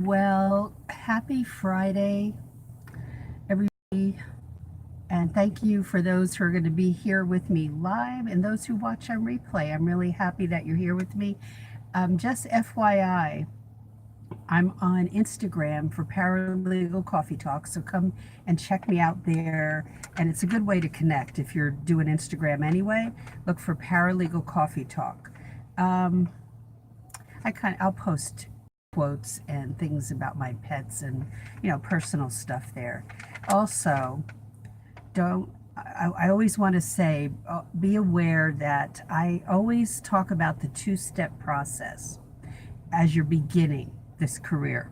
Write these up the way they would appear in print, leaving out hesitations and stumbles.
Well, happy Friday, everybody, and thank you for those who are going to be here with me live and those who watch on replay. I'm really happy that you're here with me. Just FYI, I'm on Instagram for Paralegal Coffee Talk, so come and check me out there. And it's a good way to connect if you're doing Instagram anyway. Look for Paralegal Coffee Talk. Um, I'll post quotes and things about my pets and personal stuff there. Also, don't I always want to say, be aware that I always talk about the two-step process as you're beginning this career.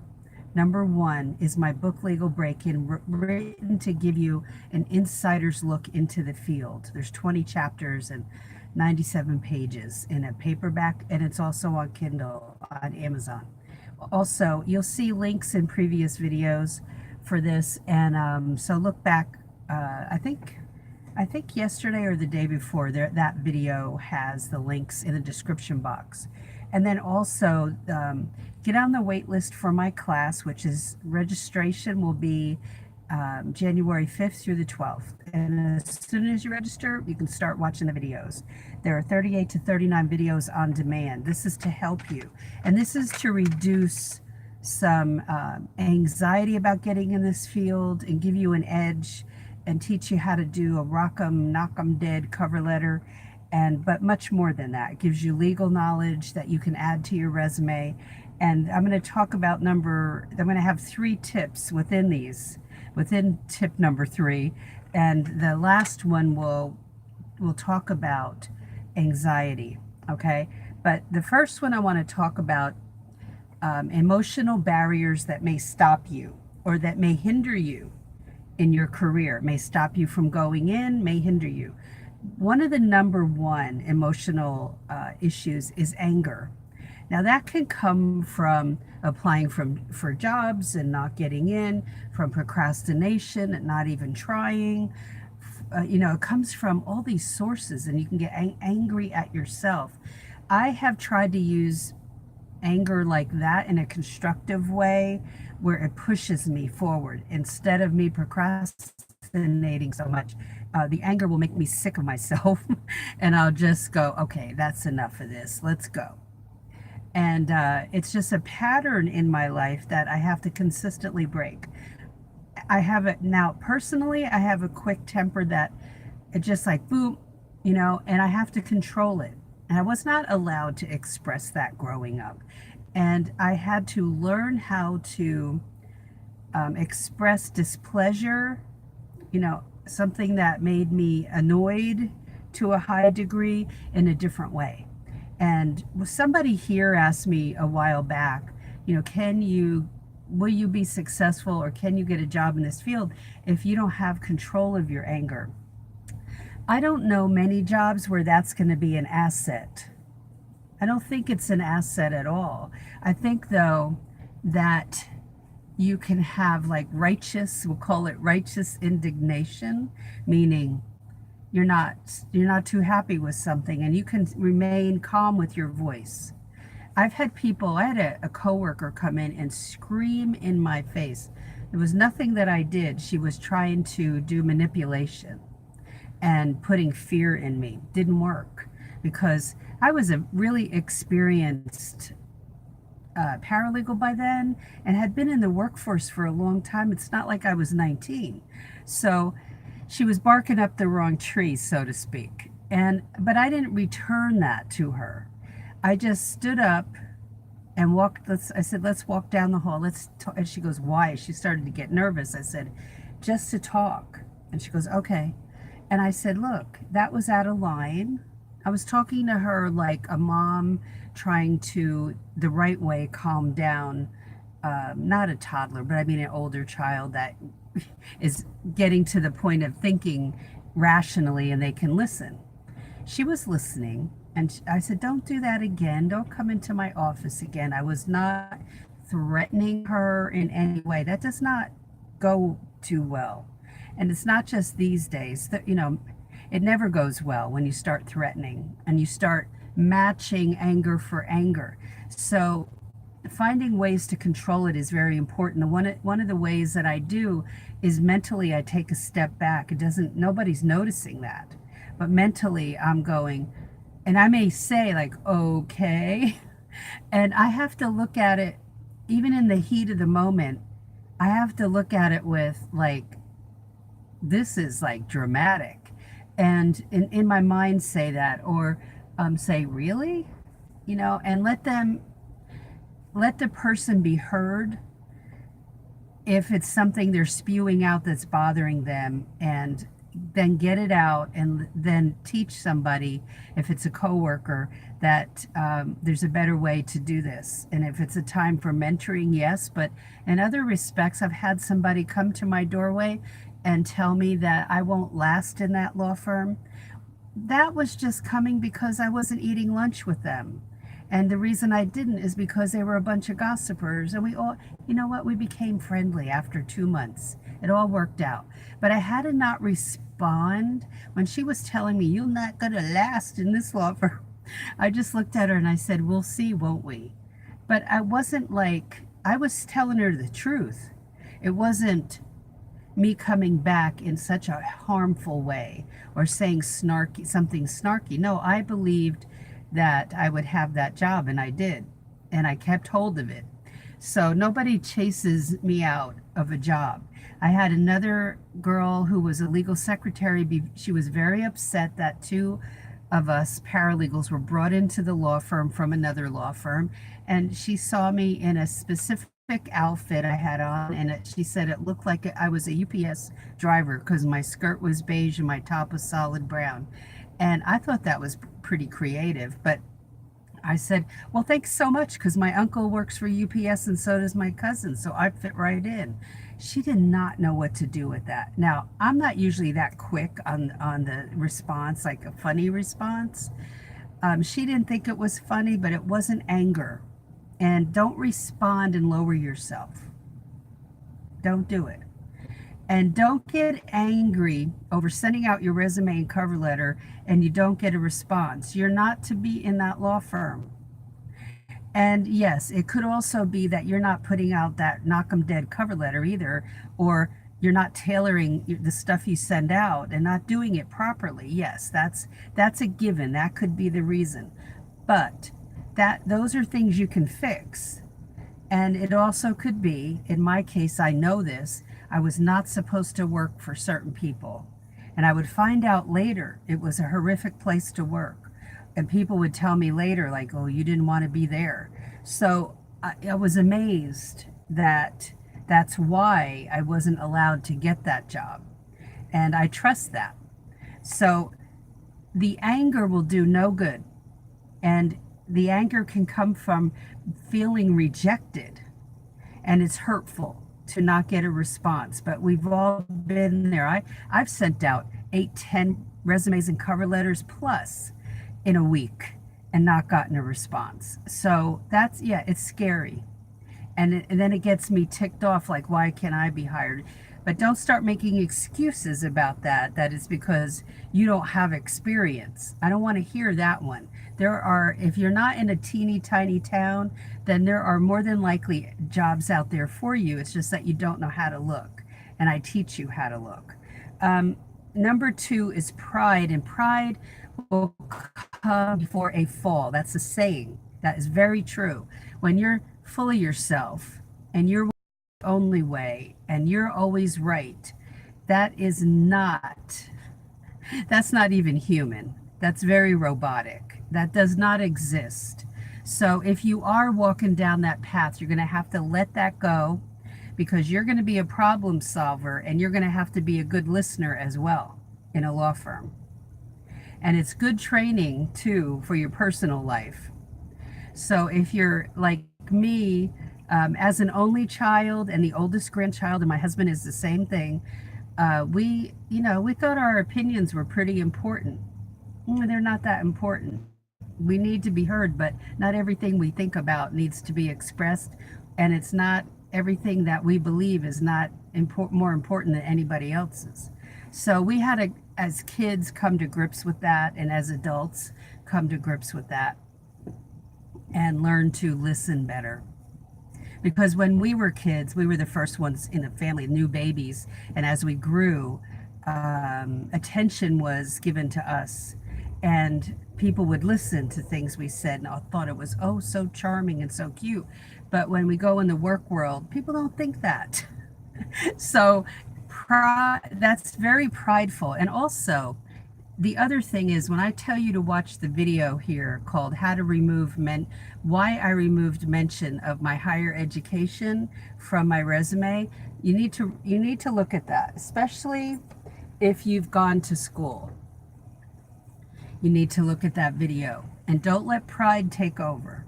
Number one is my book Legal Break-In, written to give you an insider's look into the field. There's 20 chapters and 97 pages in a paperback, and it's also on Kindle on Amazon. Also, you'll see links in previous videos for this, and so look back. I think yesterday or the day before, that video has the links in the description box. And then also get on the wait list for my class, which is registration will be January 5th through the 12th. And as soon as you register, you can start watching the videos. There are 38 to 39 videos on demand. This is to help you. And this is to reduce some anxiety about getting in this field and give you an edge and teach you how to do a rock 'em, knock 'em dead cover letter. But much more than that. It gives you legal knowledge that you can add to your resume. And I'm going to talk about I'm going to have 3 tips within tip number 3. And the last one will talk about anxiety. Okay. But the first one I want to talk about emotional barriers that may stop you or that may hinder you in your career. It may stop you from going in, may hinder you. One of the number one emotional issues is anger. Now that can come from applying for jobs and not getting in, from procrastination and not even trying. It comes from all these sources, and you can get angry at yourself. I have tried to use anger like that in a constructive way where it pushes me forward instead of me procrastinating so much. The anger will make me sick of myself and I'll just go, okay, that's enough of this, let's go. And it's just a pattern in my life that I have to consistently break. I have it now personally. I have a quick temper that it just like boom, and I have to control it. And I was not allowed to express that growing up. And I had to learn how to express displeasure, something that made me annoyed to a high degree in a different way. And somebody here asked me a while back, will you be successful or can you get a job in this field if you don't have control of your anger? I don't know many jobs where that's going to be an asset. I don't think it's an asset at all. I think, though, that you can have we'll call it righteous indignation, meaning you're not too happy with something and you can remain calm with your voice. I had a coworker come in and scream in my face. There was nothing that I did. She was trying to do manipulation and putting fear in me. Didn't work because I was a really experienced paralegal by then and had been in the workforce for a long time. It's not like I was 19. So she was barking up the wrong tree, so to speak. But I didn't return that to her. I just stood up and walked. I said, let's walk down the hall. Let's talk. And she goes, why? She started to get nervous. I said, just to talk. And she goes, okay. And I said, look, that was out of line. I was talking to her like a mom trying to, the right way, calm down, not a toddler, but I mean an older child that is getting to the point of thinking rationally and they can listen. She was listening, and I said, don't do that again. Don't come into my office again. I was not threatening her in any way. That does not go too well. And it's not just these days that, it never goes well when you start threatening and you start matching anger for anger. So finding ways to control it is very important. One of the ways that I do is mentally I take a step back. It doesn't, nobody's noticing that. But mentally I'm going, and I may say like, okay. And I have to look at it, even in the heat of the moment, I have to look at it with like, this is like dramatic. And in my mind say that, or say, really? And let the person be heard if it's something they're spewing out that's bothering them, and then get it out, and then teach somebody, if it's a coworker, that there's a better way to do this. And if it's a time for mentoring, yes, but in other respects, I've had somebody come to my doorway and tell me that I won't last in that law firm. That was just coming because I wasn't eating lunch with them. And the reason I didn't is because they were a bunch of gossipers, and we all, you know what, we became friendly after 2 months. It all worked out. But I had to not respond when she was telling me, you're not going to last in this law firm. I just looked at her and I said, we'll see, won't we? But I wasn't like, I was telling her the truth. It wasn't me coming back in such a harmful way or saying something snarky. No, I believed that I would have that job, and I did, and I kept hold of it. So nobody chases me out of a job. I had another girl who was a legal secretary. She was very upset that two of us paralegals were brought into the law firm from another law firm, and she saw me in a specific outfit I had on, and she said it looked like I was a UPS driver because my skirt was beige and my top was solid brown. And I thought that was pretty creative, but I said, well, thanks so much, because my uncle works for UPS and so does my cousin, so I fit right in. She did not know what to do with that. Now, I'm not usually that quick on the response, like a funny response. She didn't think it was funny, but it wasn't anger. And don't respond and lower yourself. Don't do it. And don't get angry over sending out your resume and cover letter and you don't get a response. You're not to be in that law firm. And yes, it could also be that you're not putting out that knock 'em dead cover letter either, or you're not tailoring the stuff you send out and not doing it properly. Yes, that's a given. That could be the reason. But those are things you can fix. And it also could be, in my case, I know this, I was not supposed to work for certain people. And I would find out later it was a horrific place to work. And people would tell me later, like, oh, you didn't want to be there. So I was amazed that that's why I wasn't allowed to get that job. And I trust that. So the anger will do no good. And the anger can come from feeling rejected. And it's hurtful to not get a response, but we've all been there. I've sent out 8, 10 resumes and cover letters plus in a week and not gotten a response. So that's, yeah, it's scary. And then it gets me ticked off, like, why can't I be hired? But don't start making excuses about that it's because you don't have experience. I don't want to hear that one. If you're not in a teeny tiny town, then there are more than likely jobs out there for you. It's just that you don't know how to look. And I teach you how to look. Number 2 is pride, and pride will come before a fall. That's a saying. That is very true. When you're full of yourself and you're the only way and you're always right, that's not even human. That's very robotic. That does not exist. So if you are walking down that path, you're going to have to let that go, because you're going to be a problem solver and you're going to have to be a good listener as well in a law firm. And it's good training too for your personal life. So if you're like me, as an only child and the oldest grandchild, and my husband is the same thing, we thought our opinions were pretty important. They're not that important. We need to be heard, but not everything we think about needs to be expressed, and it's not everything that we believe is not more important than anybody else's. So we had to, as kids, come to grips with that, and as adults come to grips with that and learn to listen better. Because when we were kids, we were the first ones in the family, new babies. And as we grew, attention was given to us. And people would listen to things we said and I thought it was, oh, so charming and so cute. But when we go in the work world, people don't think that. So that's very prideful. And also, the other thing is when I tell you to watch the video here called How to Remove Why I Removed Mention of My Higher Education from My Resume, you need to look at that, especially if you've gone to school. You need to look at that video and don't let pride take over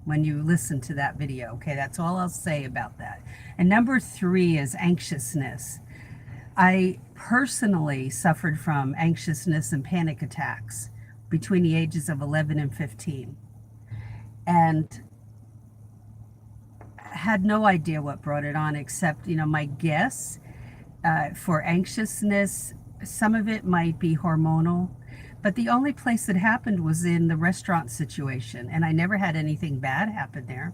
when you listen to that video. Okay, that's all I'll say about that. And number 3 is anxiousness. I personally suffered from anxiousness and panic attacks between the ages of 11 and 15 and had no idea what brought it on except, my guess for anxiousness, some of it might be hormonal, but the only place that happened was in the restaurant situation, and I never had anything bad happen there.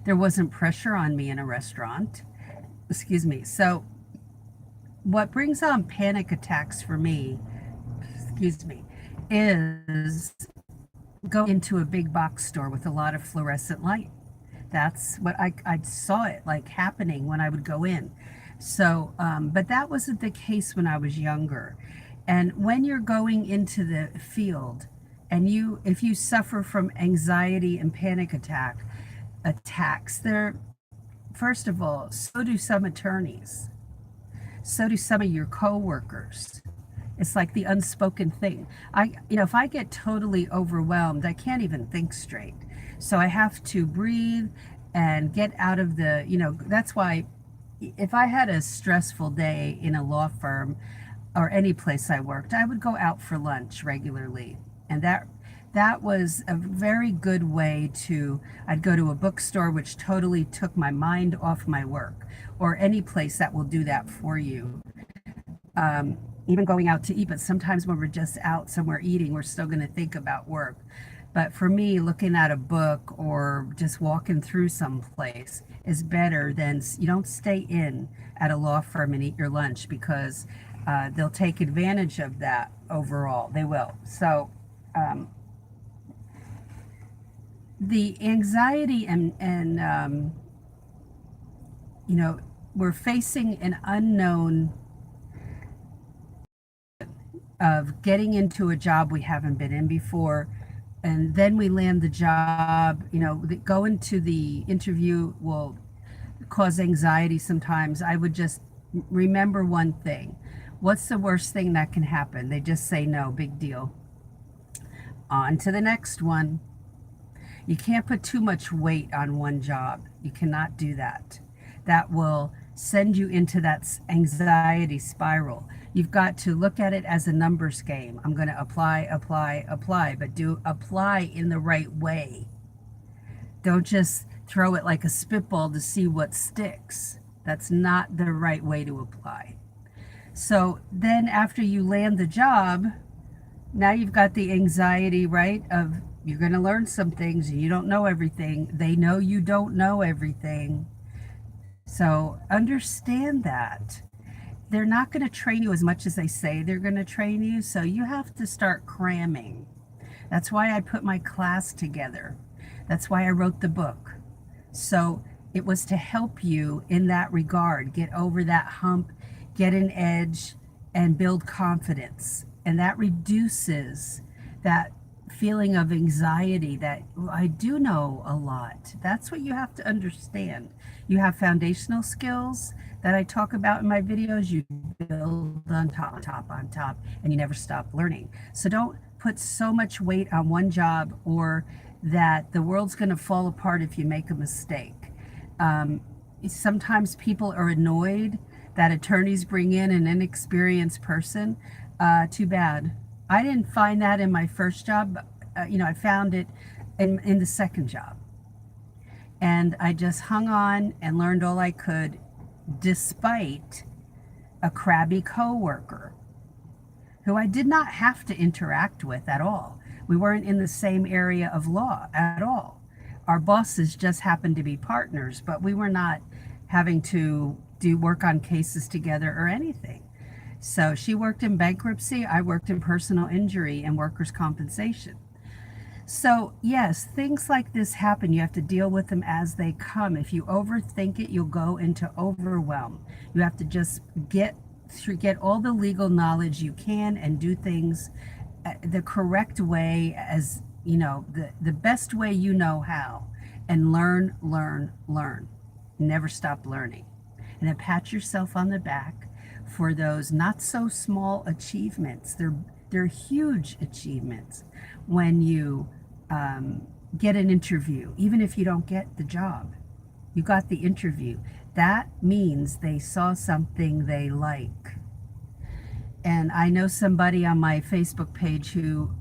There wasn't pressure on me in a restaurant. Excuse me. So what brings on panic attacks for me, is go into a big box store with a lot of fluorescent light. That's what I saw it like happening when I would go in. So, but that wasn't the case when I was younger. And when you're going into the field and if you suffer from anxiety and panic attacks, first of all, so do some attorneys. So do some of your coworkers. It's like the unspoken thing. If I get totally overwhelmed, I can't even think straight. So I have to breathe and get out of that's why if I had a stressful day in a law firm or any place I worked, I would go out for lunch regularly. And that was a very good way I'd go to a bookstore, which totally took my mind off my work, or any place that will do that for you. Even going out to eat, but sometimes when we're just out somewhere eating, we're still going to think about work. But for me, looking at a book or just walking through some place is better than you don't stay in at a law firm and eat your lunch, because they'll take advantage of that overall. They will. So the anxiety and we're facing an unknown of getting into a job we haven't been in before, and then we land the job. Going to the interview will cause anxiety sometimes. I would just remember one thing. What's the worst thing that can happen? They just say no, big deal. On to the next one. You can't put too much weight on one job. You cannot do that. That will send you into that anxiety spiral. You've got to look at it as a numbers game. I'm going to apply, but do apply in the right way. Don't just throw it like a spitball to see what sticks. That's not the right way to apply. So then after you land the job, now you've got the anxiety, right, of you're going to learn some things and you don't know everything. They know you don't know everything. So understand that. They're not going to train you as much as they say they're going to train you, so you have to start cramming. That's why I put my class together. That's why I wrote the book. So it was to help you in that regard, get over that hump, get an edge, and build confidence. And that reduces that feeling of anxiety that I do know a lot. That's what you have to understand. You have foundational skills that I talk about in my videos. You build on top, and you never stop learning. So don't put so much weight on one job, or that the world's going to fall apart if you make a mistake. Sometimes people are annoyed that attorneys bring in an inexperienced person. Too bad. I didn't find that in my first job. I found it in the second job. And I just hung on and learned all I could, despite a crabby coworker who I did not have to interact with at all. We weren't in the same area of law at all. our bosses just happened to be partners, but we were not having to do work on cases together or anything. So she worked in bankruptcy, I worked in personal injury and workers' compensation. So, yes, things like this happen. You have to deal with them as they come. If you overthink it, you'll go into overwhelm. You have to just get all the legal knowledge you can and do things the correct way, as you know, the best way you know how, and learn, learn, learn. Never stop learning. And then pat yourself on the back for those not so small achievements. They're huge achievements when you get an interview, even if you don't get the job. You got the interview. That means they saw something they like. And I know somebody on my Facebook page who,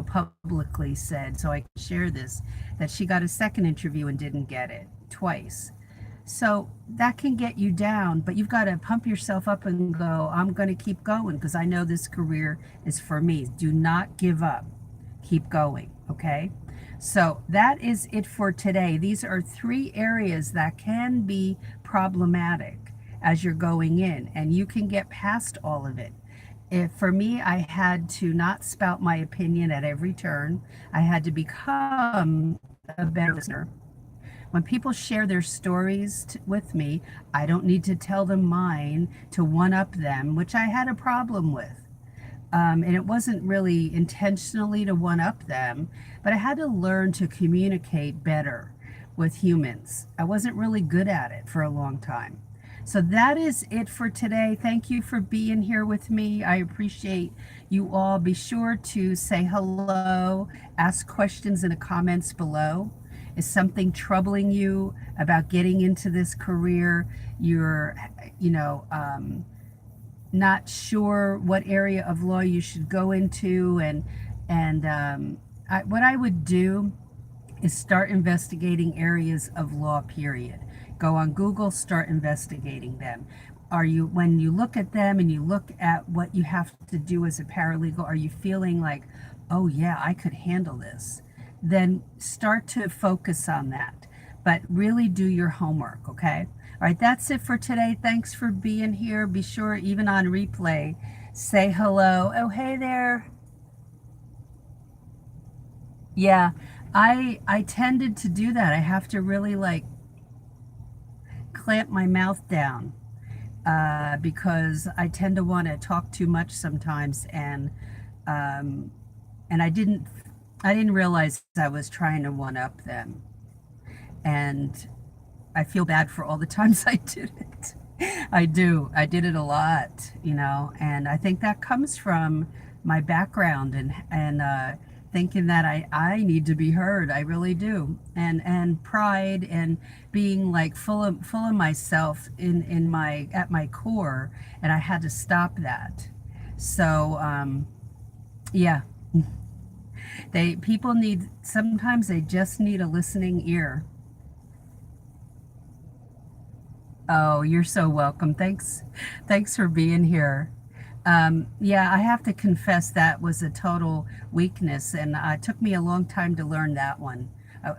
publicly said, so I can share this, that she got a second interview and didn't get it twice. So that can get you down, but you've got to pump yourself up and go, I'm going to keep going because I know this career is for me. Do not give up. Keep going, okay? So that is it for today. These are 3 areas that can be problematic as you're going in, and you can get past all of it. If, for me, I had to not spout my opinion at every turn. I had to become a better listener. When people share their stories with me, I don't need to tell them mine to one-up them, which I had a problem with. And it wasn't really intentionally to one-up them, but I had to learn to communicate better with humans. I wasn't really good at it for a long time. So that is it for today. Thank you for being here with me. I appreciate you all. Be sure to say hello, ask questions in the comments below. Is something troubling you about getting into this career? You're, not sure what area of law you should go into, what I would do is start investigating areas of law, period. Go on Google, start investigating them. When you look at them and you look at what you have to do as a paralegal, are you feeling like, oh yeah, I could handle this? Then start to focus on that, but really do your homework, okay? All right, that's it for today. Thanks for being here. Be sure, even on replay, say hello. Oh, hey there. Yeah, I tended to do that. I have to really clamp my mouth down because I tend to want to talk too much sometimes, and I didn't realize I was trying to one up them, and I feel bad for all the times I did it. I do. I did it a lot, and I think that comes from my background and thinking that I need to be heard. I really do. And pride and being full of myself at my core, and I had to stop that. So yeah. Sometimes they just need a listening ear. Oh, you're so welcome. Thanks for being here. Yeah, I have to confess that was a total weakness, and it took me a long time to learn that one.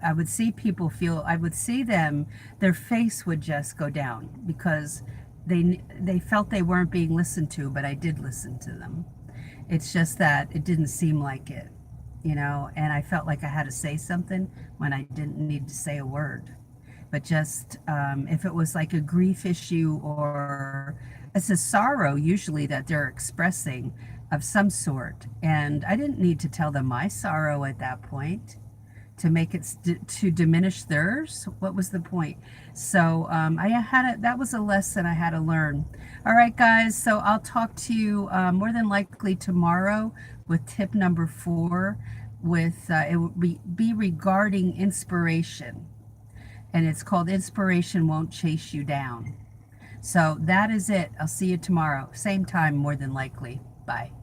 I would see people I would see them, their face would just go down because they felt they weren't being listened to, but I did listen to them. It's just that it didn't seem like it, and I felt like I had to say something when I didn't need to say a word. But just if it was like a grief issue or it's a sorrow usually that they're expressing of some sort, and I didn't need to tell them my sorrow at that point to make it to diminish theirs. What was the point? So that was a lesson I had to learn. All right, guys, so I'll talk to you more than likely tomorrow with tip number 4. It will be regarding inspiration, and it's called Inspiration Won't Chase You Down. So that is it. I'll see you tomorrow, same time more than likely. Bye.